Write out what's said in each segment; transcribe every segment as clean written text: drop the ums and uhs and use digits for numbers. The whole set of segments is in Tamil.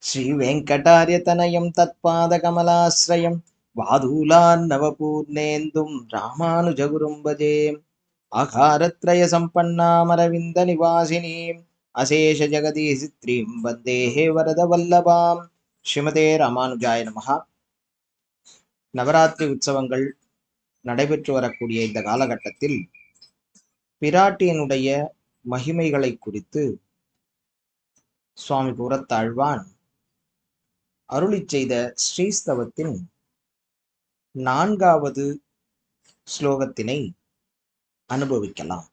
श्रीवेङ्कटार्यतनयं तत्पादकमलाश्रयं वादूलान्नवपूर्णेन्दुं रामानुजगुरुं भजे। आहारत्रयसम्पन्नामरविन्दनिवासिनीम् अशेषजगदीशित्रीं वन्देः वरदवल्लभां ஸ்ரீமதே ராமானுஜாய நமஹ. நவராத்திரி உற்சவங்கள் நடைபெற்று வரக்கூடிய இந்த காலகட்டத்தில் பிராட்டியினுடைய மகிமைகளை குறித்து சுவாமி கூறத்தாழ்வான் அருளி செய்த ஸ்ரீஸ்தவத்தின் 4வது ஸ்லோகத்தினை அனுபவிக்கலாம்.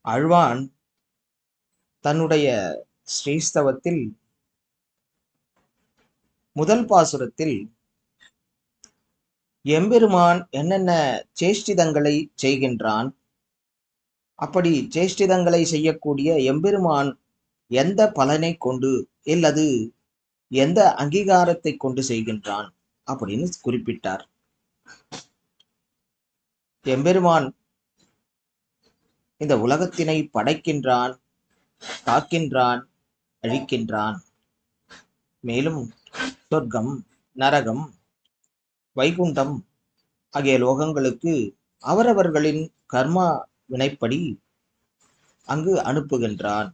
ஆழ்வான் தன்னுடைய ஸ்ரீஸ்தவத்தில் முதல் பாசுரத்தில் எம்பெருமான் என்னென்ன சேஷ்டிதங்களை செய்கின்றான், அப்படி சேஷ்டிதங்களை செய்யக்கூடிய எம்பெருமான் எந்த பலனை கொண்டு இல்லது எந்த அங்கீகாரத்தை கொண்டு செய்கின்றான் அப்படின்னு குறிப்பிட்டார். எம்பெருமான் இந்த உலகத்தினை படைக்கின்றான், காக்கின்றான், அழிக்கின்றான். மேலும் சொர்க்கம், நரகம், வைகுண்டம் ஆகிய லோகங்களுக்கு அவரவர்களின் கர்மா வினைப்படி அங்கு அனுப்புகின்றான்.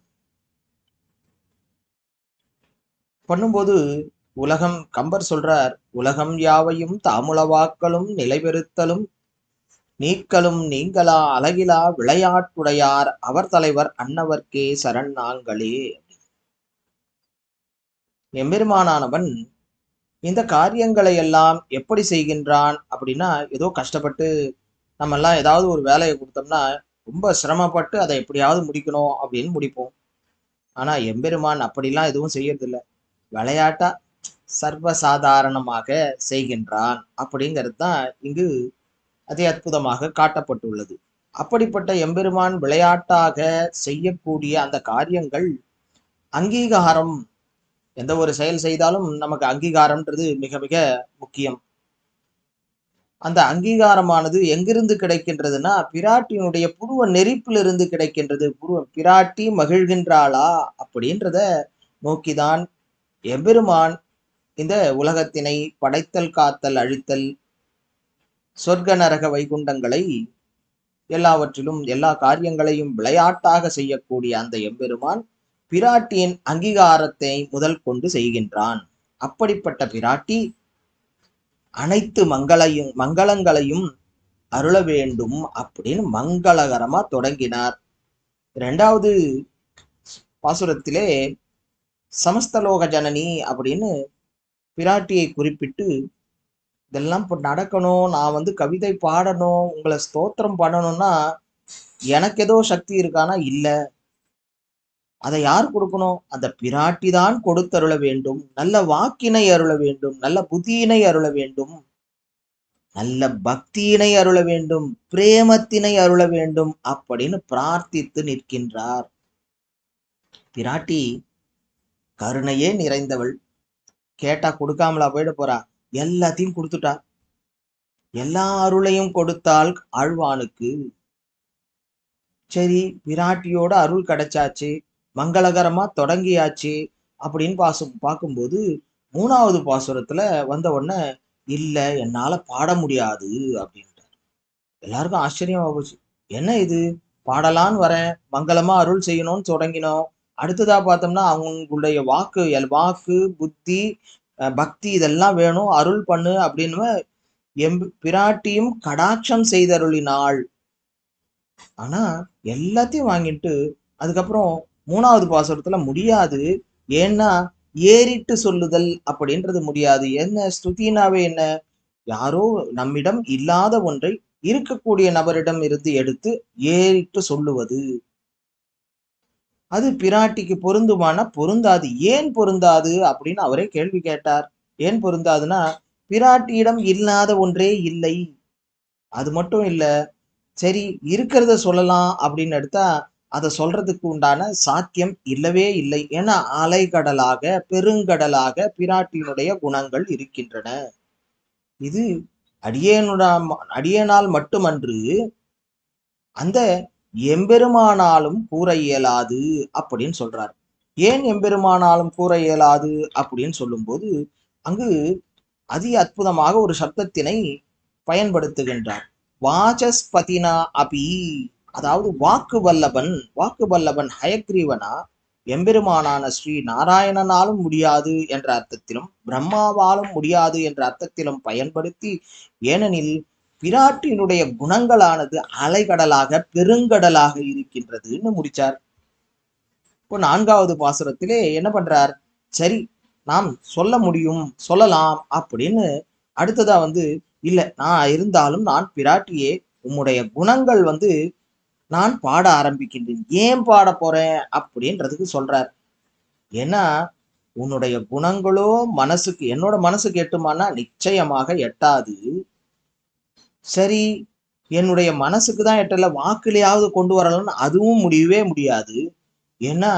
பண்ணும்போது உலகம் கம்பர் சொல்றார், உலகம் யாவையும் தாமுளவாக்களும் நிலைபெறுத்தலும் நீக்கலும் நீங்களா அழகிலா விளையாட்டுடையார் அவர் தலைவர் அன்னவர்க்கே சரண் நாங்களே. எம்பெருமானானவன் இந்த காரியங்களை எல்லாம் எப்படி செய்கின்றான் அப்படின்னா, ஏதோ கஷ்டப்பட்டு நம்ம எல்லாம் ஏதாவது ஒரு வேலையை கொடுத்தோம்னா ரொம்ப சிரமப்பட்டு அதை எப்படியாவது முடிக்கணும் அப்படின்னு முடிப்போம். ஆனா எம்பெருமான் அப்படிலாம் எதுவும் செய்யறதில்லை, விளையாட்டா சர்வசாதாரணமாக செய்கின்றான் அப்படிங்கிறது தான் இங்கு அதி அற்புதமாக காட்டப்பட்டுள்ளது. அப்படிப்பட்ட எம்பெருமான் விளையாட்டாக செய்யக்கூடிய அந்த காரியங்கள் அங்கீகாரம், எந்த ஒரு செயல் செய்தாலும் நமக்கு அங்கீகாரம்ன்றது மிக மிக முக்கியம். அந்த அங்கீகாரமானது எங்கிருந்து கிடைக்கின்றதுன்னா, பிராட்டியினுடைய புருவ நெறிப்பிலிருந்து கிடைக்கின்றது. பிராட்டி மகிழ்கின்றாளா அப்படின்றத நோக்கிதான் எம்பெருமான் இந்த உலகத்தினை படைத்தல், காத்தல், அழித்தல், சொர்க்க நரக வைகுண்டங்களை எல்லாவற்றிலும் எல்லா காரியங்களையும் விளையாட்டாக செய்யக்கூடிய அந்த எம்பெருமான் பிராட்டியின் அங்கீகாரத்தை முதல் கொண்டு செய்கின்றான். அப்படிப்பட்ட பிராட்டி அனைத்து மங்களங்களையும் அருள வேண்டும் அப்படின்னு மங்களகரமா தொடங்கினார். 2வது பாசுரத்திலே சமஸ்தலோக ஜனனி அப்படின்னு பிராட்டியை குறிப்பிட்டு, இதெல்லாம் இப்போ நடக்கணும், நான் கவிதை பாடணும், உங்களை ஸ்தோத்திரம் பண்ணணும்னா எனக்கு ஏதோ சக்தி இருக்கானா? இல்லை. அதை யார் கொடுக்கணும்? அந்த பிராட்டி தான் கொடுத்தருள வேண்டும். நல்ல வாக்கினை அருள வேண்டும், நல்ல புத்தியினை அருள வேண்டும், நல்ல பக்தியினை அருள வேண்டும், பிரேமத்தினை அருள வேண்டும் அப்படின்னு பிரார்த்தித்து நிற்கின்றார். பிராட்டி கருணையே நிறைந்தவள். கேட்டா கொடுக்காமலா போயிட போறா? எல்லாத்தையும் கொடுத்துட்டா. எல்லா அருளையும் கொடுத்தால் ஆழ்வானுக்கு. சரி, பிராட்டியோட அருள் கிடைச்சாச்சு, மங்களகரமா தொடங்கியாச்சு அப்படின்னு பார்க்கும்போது 3வது பாசுரத்துல வந்த உடனே, இல்ல என்னால பாட முடியாது அப்படின்ட்டார். எல்லாருக்கும் ஆச்சரியமா போச்சு. என்ன இது, பாடலான்னு வரேன், மங்களமா அருள் செய்யணும்னு தொடங்கினோம், அடுத்ததா பார்த்தோம்னா அவங்களுடைய வாக்கு புத்தி பக்தி இதெல்லாம் வேணும், அருள் பண்ணு அப்படின்னு பிராட்டியும் கடாட்சம் செய்தருளினாள். ஆனா எல்லாத்தையும் வாங்கிட்டு அதுக்கப்புறம் 3வது பாசுரத்துல முடியாது. ஏன்னா ஏறிட்டு சொல்லுதல் அப்படின்றது முடியாது. என்ன ஸ்துதினாவே என்ன, யாரோ நம்மிடம் இல்லாத ஒன்றை இருக்கக்கூடிய நபரிடம் இருந்து எடுத்து ஏறிட்டு சொல்லுவது, அது பிராட்டிக்கு பொருந்துமானா? பொருந்தாது. ஏன் பொருந்தாது அப்படின்னு அவரே கேள்வி கேட்டார். ஏன் பொருந்தாதுன்னா, பிராட்டியிடம் இல்லாத ஒன்றே இல்லை. அது மட்டும் இல்ல, சரி இருக்கிறத சொல்லலாம் அப்படின்னு எடுத்தா அதை சொல்றதுக்கு உண்டான சாத்தியம் இல்லவே இல்லை. ஏன்னா அலைகடலாக பெருங்கடலாக பிராட்டியினுடைய குணங்கள் இருக்கின்றன. இது அடியேனால் மட்டுமன்று அந்த எம்பெருமானாலும் கூற இயலாது அப்படின்னு சொல்றார். ஏன் எம்பெருமானாலும் கூற இயலாது அப்படின்னு சொல்லும்போது அங்கு அதி அற்புதமாக ஒரு சப்தத்தினை பயன்படுத்துகின்றார். வாசஸ்பதினா அபி, அதாவது வாக்கு வல்லபன் ஹயக்ரீவனா எம்பெருமானான ஸ்ரீ நாராயணனாலும் முடியாது என்ற அர்த்தத்திலும் பிரம்மாவாலும் முடியாது என்ற அர்த்தத்திலும் பயன்படுத்தி, ஏனெனில் பிராட்டியினுடைய குணங்களானது அலைகடலாக பெருங்கடலாக இருக்கின்றதுன்னு முடிச்சார். இப்போ 4வது பாசுரத்திலே என்ன பண்றார், சரி நாம் சொல்ல முடியும் சொல்லலாம் அப்படின்னு அடுத்ததா இல்ல நான் இருந்தாலும் நான் பிராட்டியே உம்முடைய குணங்கள் நான் பாட ஆரம்பிக்கின்றேன். ஏன் பாட போறேன் அப்படின்றதுக்கு சொல்றார். ஏன்னா உன்னுடைய குணங்களோ மனசுக்கு என்னோட மனசுக்கு எட்டுமானா நிச்சயமாக எட்டாது. சரி என்னுடைய மனசுக்கு தான் எட்டல, வாக்குலையாவது கொண்டு வரலாம்னு அதுவும் முடியவே முடியாது. ஏன்னா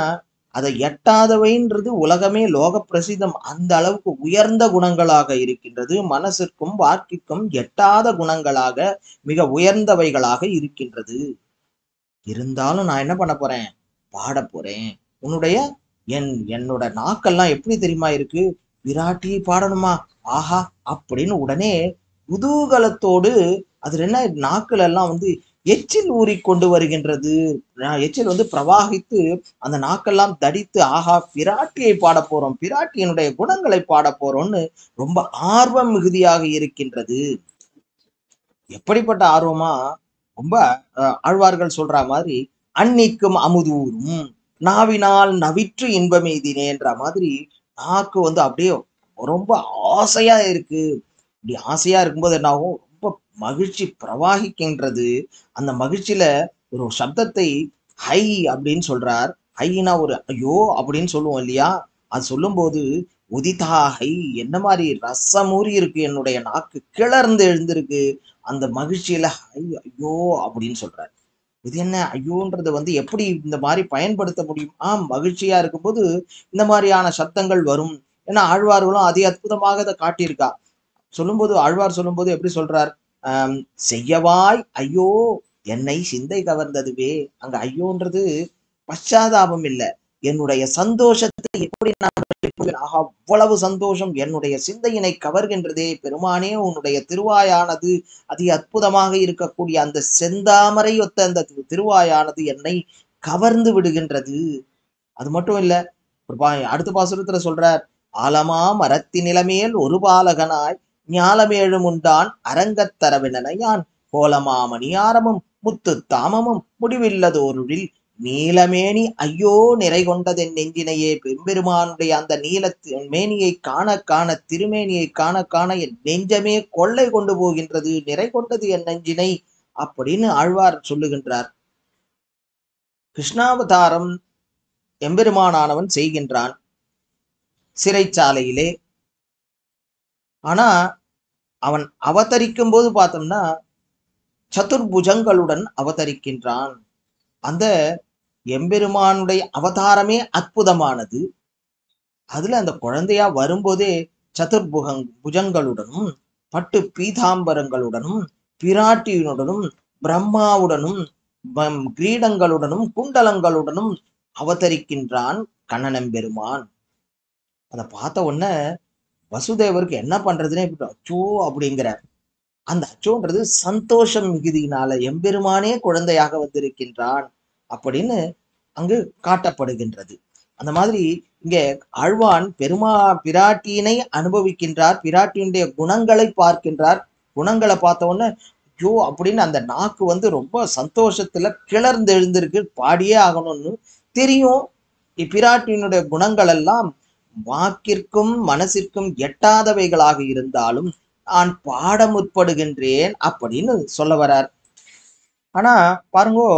அதை எட்டாதவைன்றது உலகமே லோக பிரசித்தம். அந்த அளவுக்கு உயர்ந்த குணங்களாக இருக்கின்றது. மனசிற்கும் வாக்கிற்கும் எட்டாத குணங்களாக மிக உயர்ந்தவைகளாக இருக்கின்றது. இருந்தாலும் நான் என்ன பண்ண போறேன், பாட போறேன். உன்னுடைய என்னோட நாக்கெல்லாம் எப்படி தெரியுமா இருக்கு, விராட்டி பாடணுமா ஆஹா அப்படின்னு உடனே குதூகலத்தோடு அது என்ன நாக்கள் எல்லாம் எச்சில் ஊறி கொண்டு வருகின்றது. எச்சில் பிரவாகித்து அந்த நாக்கெல்லாம் தடித்து ஆஹா பிராட்டியை பாட போறோம், பிராட்டியினுடைய குணங்களை பாட போறோம்னு ரொம்ப ஆர்வம் மிகுதியாக இருக்கின்றது. எப்படிப்பட்ட ஆர்வமா, ரொம்ப ஆழ்வார்கள் சொல்ற மாதிரி அன்னிக்கும் அமுதூரும் நாவினால் நவிற்று இன்பமெய்தினேன்ற மாதிரி நாக்கு அப்படியே ரொம்ப ஆசையா இருக்கு. இப்படி ஆசையா இருக்கும்போது என்ன ஆகும், ரொம்ப மகிழ்ச்சி பிரவாகிக்கின்றது. அந்த மகிழ்ச்சியில ஒரு சப்தத்தை ஹை அப்படின்னு சொல்றார். ஹைனா ஒரு ஐயோ அப்படின்னு சொல்லுவோம் இல்லையா, அது சொல்லும்போது உதிதா ஹை, என்ன மாதிரி ரசமூறி இருக்கு என்னுடைய நாக்கு, கிளர்ந்து எழுந்திருக்கு அந்த மகிழ்ச்சியில ஹை ஐயோ அப்படின்னு சொல்றாரு. இது என்ன ஐயோன்றது எப்படி இந்த மாதிரி பயன்படுத்த முடியும்? மகிழ்ச்சியா இருக்கும்போது இந்த மாதிரியான சப்தங்கள் வரும். ஏன்னா ஆழ்வார்களும் அதி அற்புதமாக அதை காட்டியிருக்கா. சொல்லும்போது ஆழ்வார் சொல்லும்போது எப்படி சொல்றார், செய்யவாய் ஐயோ என்னை சிந்தை கவர்ந்ததுவே. அங்க ஐயோன்றது பச்சாதாபம் இல்லை, என்னுடைய சந்தோஷத்தை எப்படி நான் அவ்வளவு சந்தோஷம் என்னுடைய சிந்தையினை கவர்கின்றதே பெருமானே. உன்னுடைய திருவாயானது அதி அற்புதமாக இருக்கக்கூடிய அந்த செந்தாமரை ஒத்த அந்த திருவாயானது என்னை கவர்ந்து விடுகின்றது. அது மட்டும் இல்ல, அடுத்த பாசுரத்துல சொல்றார், ஆலமா மரத்தின் நிலமேல் ஒரு பாலகனாய் ஞாலமேழும் உண்டான் அரங்கத்தரவினையான் கோலமா மணியாரமும் முத்து தாமமும் முடிவில்லதோருளில் நீலமேனி ஐயோ நிறை கொண்டதென் நெஞ்சினையே. பெருமானுடைய அந்த மேனியை காண காண, திருமேனியை காண காண என் நெஞ்சமே கொள்ளை கொண்டு போகின்றது, நிறை கொண்டது என் நெஞ்சினை அப்படின்னு ஆழ்வார் சொல்லுகின்றார். கிருஷ்ணாவதாரம் எம்பெருமானானவன் செய்கின்றான் சிறைச்சாலையிலே. ஆனா அவன் அவதரிக்கும் போது பார்த்தோம்னா சதுர்புஜங்களுடன் அவதரிக்கின்றான். அந்த எம்பெருமானுடைய அவதாரமே அற்புதமானது. அதுல அந்த குழந்தையா வரும்போதே புஜங்களுடனும் பட்டு பீதாம்பரங்களுடனும் பிராட்டியுடனும் பிரம்மாவுடனும் கிரீடங்களுடனும் குண்டலங்களுடனும் அவதரிக்கின்றான் கண்ணனம்பெருமான். அதை பார்த்த உடனே வசுதேவருக்கு என்ன பண்றதுன்னே அச்சோ அப்படிங்கிறார். அந்த அச்சோன்றது சந்தோஷம் மிகுதியினால எம்பெருமானே குழந்தையாக வந்திருக்கின்றான் அப்படின்னு அங்கு காட்டப்படுகின்றது. அந்த மாதிரி இங்க ஆழ்வான் பிராட்டியினை அனுபவிக்கின்றார், பிராட்டியினுடைய குணங்களை பார்க்கின்றார். குணங்களை பார்த்த உடனே ஐயோ அப்படின்னு அந்த நாக்கு ரொம்ப சந்தோஷத்துல கிளர்ந்து எழுந்திருக்கு, பாடியே ஆகணும்னு தெரியும். இப்பிராட்டியினுடைய குணங்கள் எல்லாம் வாக்கிற்கும் மனசிற்கும் எட்டாதவைகளாக இருந்தாலும் நான் பாட முற்படுகின்றேன் அப்படின்னு சொல்ல வர்றார். ஆனா பாருங்கோ,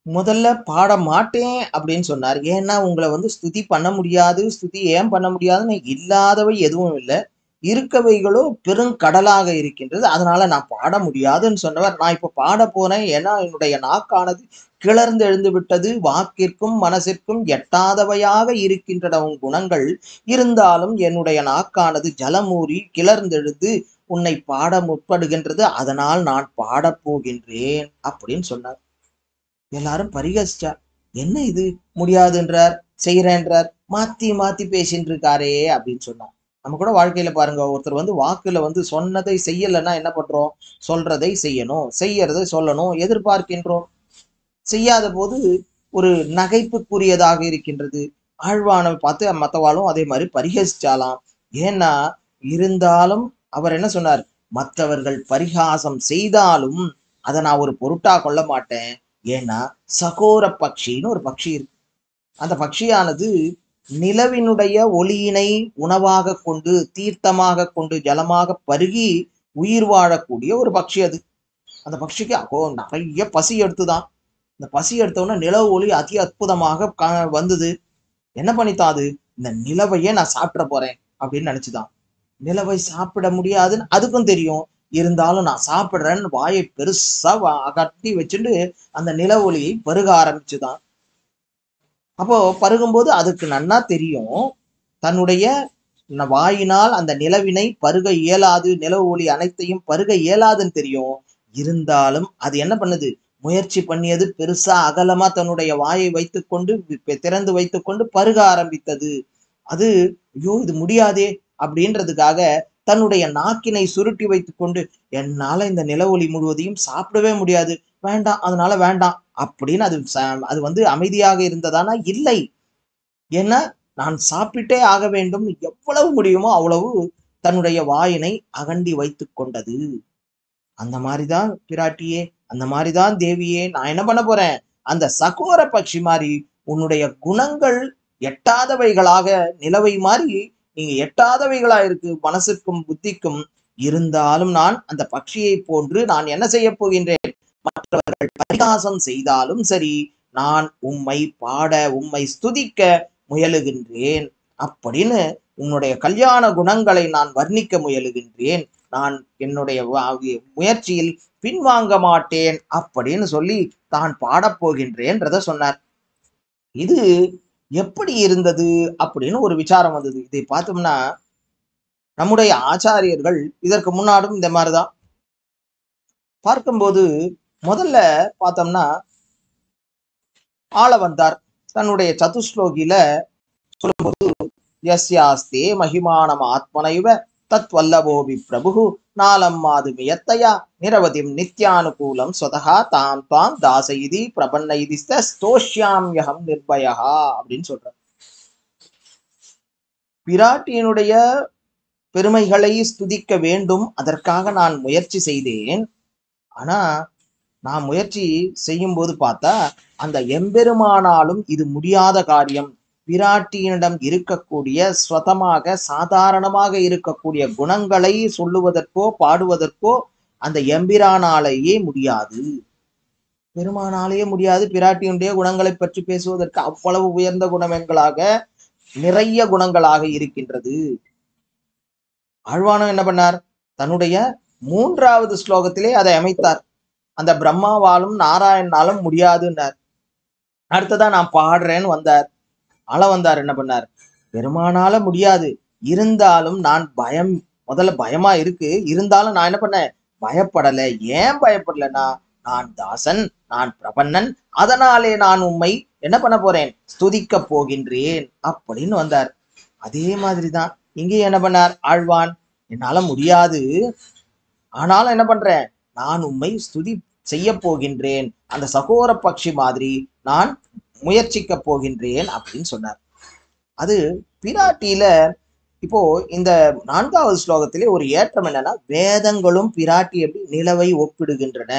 முதல்ல பாட மாட்டேன் அப்படின்னு சொன்னார். ஏன்னா உங்களை ஸ்துதி பண்ண முடியாது, ஸ்துதி ஏன் பண்ண முடியாதுன்னு இல்லாதவை எதுவும் இல்லை, இருக்கவைகளோ பெருங்கடலாக இருக்கின்றது, அதனால நான் பாட முடியாதுன்னு சொன்னவர். நான் இப்ப பாட போறேன், ஏன்னா என்னுடைய நாக்கானது கிளர்ந்து எழுந்து விட்டது, வாக்கிற்கும் மனசிற்கும் எட்டாதவையாக இருக்கின்றன உன் குணங்கள், இருந்தாலும் என்னுடைய நாக்கானது ஜலமூறி கிளர்ந்தெழுந்து உன்னை பாட முற்படுகின்றது, அதனால் நான் பாடப் போகின்றேன் அப்படின்னு சொன்னார். எல்லாரும் பரிகசிச்சா. என்ன இது முடியாதுன்றார், செய்யறேன்றார், மாத்தி மாத்தி பேசிட்டு இருக்காரே அப்படின்னு சொன்னான். நம்ம கூட வாழ்க்கையில பாருங்க, ஒருத்தர் வாக்குல சொன்னதை செய்யலைன்னா என்ன பண்றோம்? சொல்றதை செய்யணும், செய்யறதை சொல்லணும் எதிர்பார்க்கின்றோம். செய்யாத போது ஒரு நகைப்புக்குரியதாக இருக்கின்றது. ஆழ்வானை பார்த்து மத்தவாளும் அதே மாதிரி பரிகசிச்சாலாம். ஏன்னா இருந்தாலும் அவர் என்ன சொன்னார்? மற்றவர்கள் பரிகாசம் செய்தாலும் அதை நான் ஒரு பொருட்டா கொள்ள மாட்டேன். ஏன்னா சகோர பட்சின்னு ஒரு பட்சி இருக்கு. அந்த பட்சியானது நிலவினுடைய ஒளியினை உணவாக கொண்டு, தீர்த்தமாக கொண்டு, ஜலமாக பருகி உயிர் வாழக்கூடிய ஒரு பட்சி அது. அந்த பட்சிக்கு நிறைய பசி எடுத்துதான். இந்த பசி எடுத்தவுடனே நிலவு ஒளி அதி அற்புதமாக வந்தது. என்ன பண்ணித்தான் அது? இந்த நிலவையே நான் சாப்பிட போறேன் அப்படின்னு நினைச்சுதான். நிலவை சாப்பிட முடியாதுன்னு அதுக்கும் தெரியும். இருந்தாலும் நான் சாப்பிடுறேன்னு வாயை பெருசா கட்டி வச்சுட்டு அந்த நில ஒளியை பருக ஆரம்பிச்சுதான். அப்போ பருகும்போது அதுக்கு நன்னா தெரியும், தன்னுடைய வாயினால் அந்த நிலவினை பருக இயலாது, நில ஒளி அனைத்தையும் பருக இயலாதுன்னு தெரியும். இருந்தாலும் அது என்ன பண்ணுது? முயற்சி பண்ணியது, பெருசா அகலமா தன்னுடைய வாயை வைத்துக்கொண்டு திறந்து வைத்துக்கொண்டு பருக ஆரம்பித்தது. அது ஐயோ இது முடியாதே அப்படின்றதுக்காக தன்னுடைய நாக்கினை சுருட்டி வைத்துக்கொண்டு, என்னால இந்த நில ஒளி முழுவதையும் சாப்பிடவே முடியாது, வேண்டாம், அதனால வேண்டாம் அப்படின்னு அது அமைதியாக இருந்ததானா? இல்லை. ஏன்னா நான் சாப்பிட்டே ஆக வேண்டும், எவ்வளவு முடியுமோ அவ்வளவு தன்னுடைய வாயினை அகண்டி வைத்துக் கொண்டது. அந்த மாதிரிதான் பிராட்டியே, அந்த மாதிரிதான் தேவியே. நான் என்ன பண்ண போறேன்? அந்த சகோர பட்சி மாதிரி உன்னுடைய குணங்கள் எட்டாதவைகளாக, நிலவை மாதிரி நீங்க எட்டாதவைகளா இருக்கு மனசுக்கும் புத்திக்கும். இருந்தாலும் நான் அந்த பட்சியை போன்று நான் என்ன செய்ய போகின்றேன்? மற்றவர்கள் பரிகாசம் செய்தாலும் சரி, நான் உம்மை பாட, உம்மை ஸ்துதிக்க முயலுகின்றேன் அப்படின்னு, உன்னுடைய கல்யாண குணங்களை நான் வர்ணிக்க முயலுகின்றேன். நான் என்னுடைய முயற்சியில் பின்வாங்க மாட்டேன் அப்படின்னு சொல்லி தான் பாடப்போகின்றேன்றத சொன்னார். இது எப்படி இருந்தது அப்படின்னு ஒரு விசாரம் வந்தது. இதை பார்த்தோம்னா நம்முடைய ஆச்சாரியர்கள் இதற்கு முன்னாடும் இந்த மாதிரிதான் பார்க்கும்போது, முதல்ல பார்த்தோம்னா ஆள வந்தார். தன்னுடைய சதுஸ்லோகியில சொல்லும்போது, யஸ்யாஸ்தே மகிமானம் ஆத்மனைவ தத் வல்லபோபி பிரபு நாலம் மாது மியத்தையா நிரவதிம் நித்யானுகூலம் சொதகா தாம் தாம் தாசயிதி பிரபன்ன இதிஸ்த ஸ்தோஷ்யாம்யகம் நிர்பயா அப்படின்னு சொல்றார். பிராட்டியினுடைய பெருமைகளை ஸ்துதிக்க வேண்டும், அதற்காக நான் முயற்சி செய்தேன். ஆனா நான் முயற்சி செய்யும் போது பார்த்தா அந்த எம்பெருமானாலும் இது முடியாத காரியம். பிராட்டியினிடம் இருக்கக்கூடிய ஸ்வதமாக சாதாரணமாக இருக்கக்கூடிய குணங்களை சொல்லுவதற்கோ பாடுவதற்கோ அந்த எம்பிரானாலேயே முடியாது, பெருமானாலேயே முடியாது. பிராட்டியினுடைய குணங்களை பற்றி பேசுவதற்கு அவ்வளவு உயர்ந்த குணங்களாக, நிறைய குணங்களாக இருக்கின்றது. ஆழ்வானம் என்ன பண்ணார்? தன்னுடைய 3வது ஸ்லோகத்திலே அதை அமைத்தார். அந்த பிரம்மாவாலும் நாராயணனாலும் முடியாதுன்னார். அடுத்ததான் நான் பாடுறேன்னு வந்தார். வந்தார். என்ன பண்ணார்? பெருமானால முடியாது, இருந்தாலும் நான் முதல்ல பயமா இருக்கு, இருந்தாலும் நான் என்ன பண்ணேன்? பயப்படல. ஏன் பயப்படலன்னா, நான் தாசன், நான் பிரபன்னன், அதனாலே நான் உம்மை என்ன பண்ண போறேன்? ஸ்துதிக்க போகின்றேன் அப்படின்னு வந்தார். அதே மாதிரிதான் இங்கே என்ன பண்ணார் ஆழ்வான்? என்னால முடியாது, ஆனாலும் என்ன பண்றேன்? நான் உம்மை ஸ்துதி செய்ய போகின்றேன், அந்த சகோர பட்சி மாதிரி நான் முயற்சிக்க போகின்றேன் அப்படின்னு சொன்னார். அது பிராட்டியில இப்போ இந்த 4வது ஸ்லோகத்திலே ஒரு ஏற்றம் என்னன்னா, வேதங்களும் பிராட்டி எப்படி நிலவை ஒப்பிடுகின்றன,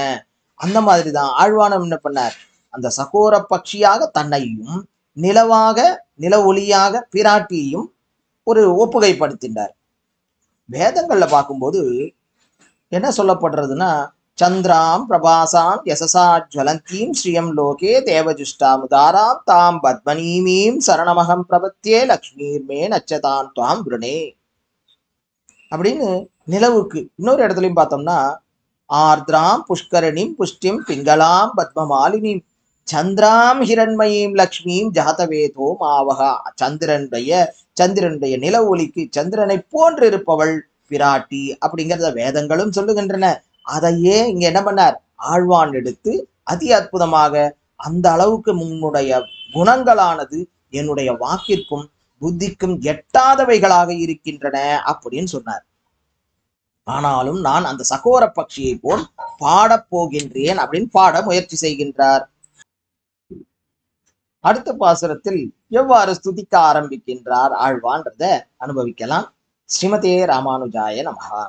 அந்த மாதிரிதான் ஆழ்வானம் என்ன பண்ணார்? அந்த சகோர பட்சியாக தன்னையும், நிலவாக நில ஒளியாக பிராட்டியையும் ஒரு ஒப்புகைப்படுத்தினார். வேதங்கள்ல பார்க்கும்போது என்ன சொல்லப்படுறதுன்னா, சந்திராம் பிரபாசாம் யசசா ஜ்வலந்தீம் ஸ்ரீயம் லோகே தேவஜுஷ்டாம் உதாராம் தாம் பத்மனீமீம் சரணமகம் பிரபத்தியே லக்ஷ்மீர் மே நச்சதாம் துவாம் விருணே அப்படின்னு நிலவுக்கு இன்னொரு இடத்துலையும் பார்த்தோம்னா, ஆர்திராம் புஷ்கரணிம் புஷ்டிம் பிங்களாம் பத்மமாலினிம் சந்திராம் ஹிரண்மயீம் லக்ஷ்மீம் ஜாதவேதோ மாவகா. சந்திரனுடைய நில ஒளிக்கு சந்திரனை போன்று இருப்பவள் பிராட்டி அப்படிங்கிறத வேதங்களும் சொல்லுகின்றன. அதையே இங்க என்ன பண்ணார்? ஆழ்வான் எடுத்து அதி அற்புதமாக அந்த அளவுக்கு உன்னுடைய குணங்களானது என்னுடைய வாக்கிற்கும் புத்திக்கும் எட்டாதவைகளாக இருக்கின்றன அப்படின்னு சொன்னார். ஆனாலும் நான் அந்த சகோர பட்சியை போல் பாடப் போகின்றேன் அப்படின்னு பாட முயற்சி செய்கின்றார். அடுத்த பாசுரத்தில் எவ்வாறு ஸ்துதிக்க ஆரம்பிக்கின்றார் ஆழ்வான்றத அனுபவிக்கலாம். ஸ்ரீமதே ராமானுஜாய நமஹா.